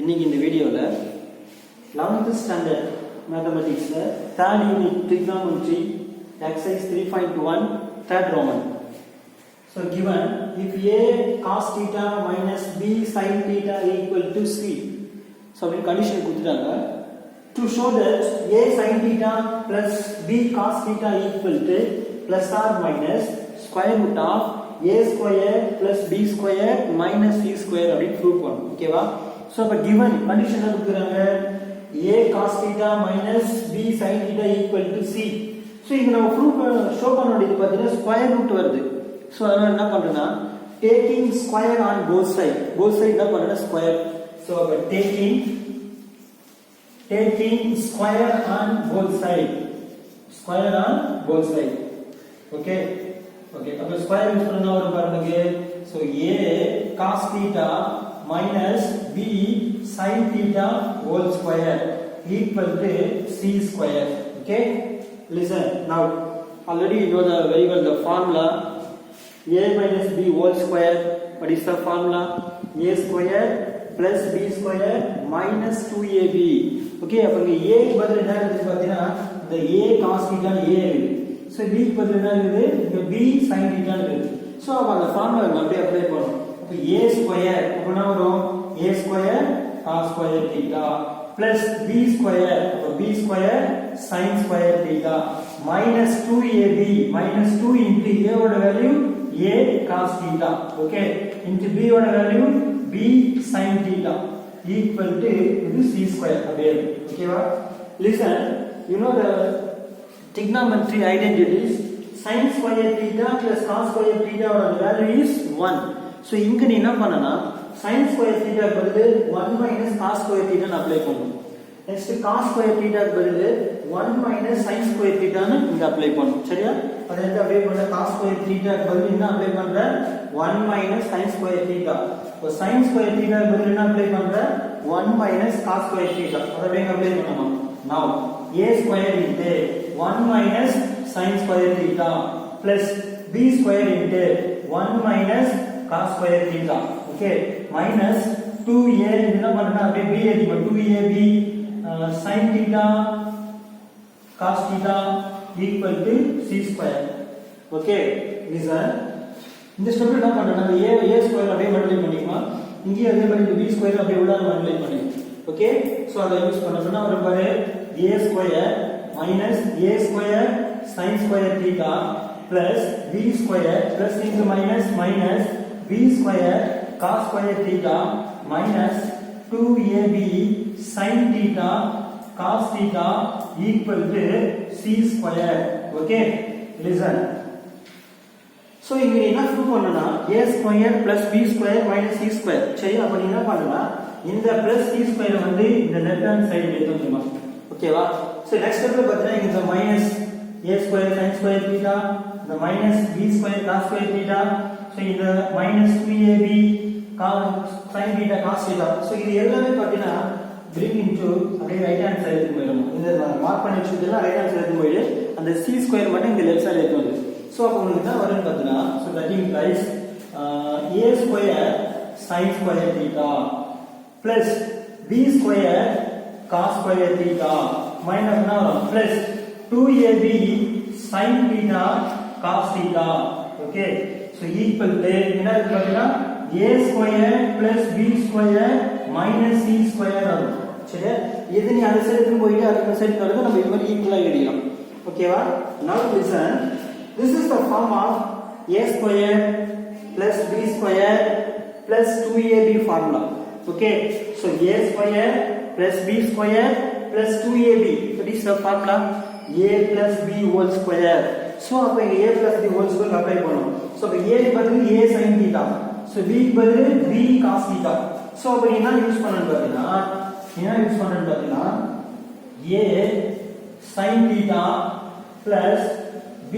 இன்னைக்கு இந்த வீடியோவில் 11th standard மேத்தமெட்டிக்ஸில் 3rd unit trigonometry exercise 3.1 3rd Roman. So given if a cos theta minus b sin theta equal to c. So we condition கொடுத்துட்டாங்க. To show that a sin theta plus b cos theta equal to plus or minus square root of a square plus b square minus c square அப்படின்னு prove பண்ணணும். ஓகேவா? So அப்ப given condition கொடுக்குறாங்க a cos theta minus b sin theta equal to c. So இங்க நம்ம prove show பண்ண வேண்டியது பார்த்தீங்கன்னா ஸ்கொயர் ரூட் வருது. So அதனால என்ன பண்றேன்னா taking square on both side என்ன பண்றேன்னா ஸ்கொயர். So அப்ப taking square on both side okay அப்ப ஸ்கொயர் யூஸ் பண்ணா வரும் பாருங்க. So a cos theta minus b sin theta whole square equal to c square. Okay, listen now, already you know the very well the formula a minus b whole square. What is the formula? A square plus b square minus 2ab. Okay, அப்ப இங்க a க்கு பதிலா என்ன இருக்கு பாத்தீங்கன்னா இந்த a cos theta a இருக்கு. So b க்கு பதிலா என்ன இருக்கு? இங்க b sin theta இருக்கு. So அப்ப அந்த ஃபார்முலா நம்ம அப்படியே அப்ளை பண்ணனும். அப்ப a square அப்ப என்ன வரும்? a square cos square theta plus b square அப்ப b square sin square theta minus 2ab minus 2 into a ஓட value a cos theta okay into b ஓட value b sin theta equal to இது c square அப்படியே ஓகேவா? Listen, you know the trigonometry identities. Sin square theta plus cos square theta ஓட value is 1. So இங்க நீ என்ன பண்ணனா sin square theta பதிலு 1 minus cos square theta ன்னு apply பண்ணனும். Next cos square theta பதிலு 1 minus sin square theta ன்னு இங்க apply பண்ணனும். சரியா? அத வந்து அப்ளை பண்ண cos square theta பதிலு என்ன அப்ளை பண்ற? 1 minus sin square theta. So sin square theta பதிலு என்ன அப்ளை பண்ற? 1 minus cos square theta. அத அப்படியே அப்ளை பண்ணனும். Now a square into 1 minus sin square theta plus b square into 1 minus cos square theta. Okay, minus 2a என்ன பண்ணனும்? அப்படியே b எழுதிக்கோ. 2ab sin theta cos theta equal to c square. Okay, listen, இந்த ஸ்டெப்ல என்ன பண்றோம்னா a square அப்படியே multiply பண்ணிக்கலாம். இங்கே அதே மாதிரி b ஸ்கொயர் அப்படியே உள்ள மல்டிப்ளை பண்ணிக்கலாம். ஓகே, சோ அத யூஸ் பண்ணனும்னா ஒரு பாரு a square minus a square sin square theta plus b square plus into minus minus b square cos square theta minus 2ab sin theta cos theta equal to c square. Okay, listen, so இங்க என்ன prove பண்ணனும்னா a square plus b square minus c square. சரி, அப்ப நீ என்ன பண்ணலாம்? இந்த plus c square வந்து இந்த லெஃப்ட் ஹேண்ட் சைடு எடுத்துக்கோங்க. ஓகேவா? சோ நெக்ஸ்ட் ஸ்டெப்ல பார்த்தீங்கன்னா இந்த minus a square sin square theta, இந்த minus b square cos square theta, so இந்த minus 2ab sin theta cos theta. So இது எல்லாமே பார்த்தீங்கன்னா bring into அப்படியே ரைட் ஹேண்ட் சைடு போயிடும். இந்த மார்க் பண்ணி வச்சிருந்தா ரைட் ஹேண்ட் சைடு போயிடு. அந்த c ஸ்கொயர் மட்டும் இந்த லெஃப்ட் சைடு எடுத்து வந்து. சோ அப்ப உங்களுக்கு என்ன வரும்னு பார்த்தீங்கன்னா so that implies a square sin square theta plus b square cos square theta minus now plus 2ab sin theta cos theta. Okay, so equal to என்ன இருக்கு பார்த்தீங்கன்னா a square plus b square minus c square வரும். சரியா? இது நீ அந்த சைடுக்கு போயிட்டு அந்த சைடுக்கு வரது நம்ம இது மாதிரி ஈக்குவலா எழுதிடலாம். ஓகேவா? Now listen, this is the form of a square plus b square plus 2ab formula. Okay, so a square plus b square plus 2ab, that is the formula a plus b whole square. So அப்ப இங்க a plus b whole square apply பண்ணனும். So அப்ப a க்கு பதிலா a sin theta, so b க்கு பதிலா b cos theta. So அப்ப என்ன யூஸ் பண்ணனும் பாத்தீங்கன்னா a sin theta plus b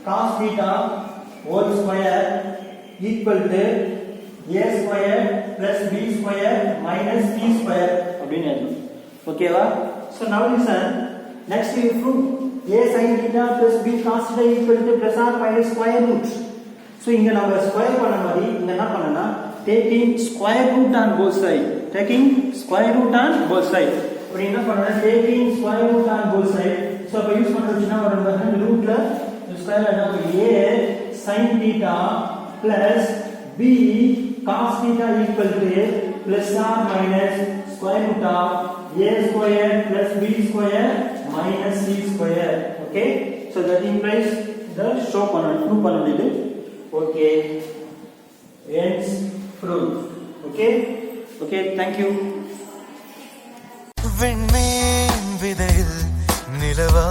cos theta whole square equal to a square plus b square minus c square அப்படினு எழுதணும். ஓகேவா? So now listen, next we prove a sin theta plus b cos theta equal to plus or minus square root. So இங்க நம்ம square பண்ண மாதிரி இங்க என்ன பண்ணனா taking square root on both side. Taking square root on both side. அப்படி என்ன பண்ணனும்? taking square root on both side. So அப்ப யூஸ் பண்றதுன்னா வரும் பாருங்க ரூட்ல ஸ்கொயர் என்ன a sin theta plus b cos theta equal to plus or minus square root of a square plus b square minus c square. Okay, so that implies the show proof பண்ணது. Okay, hence proof. Okay, thank you. விண்மீன் விதையில் நிலவா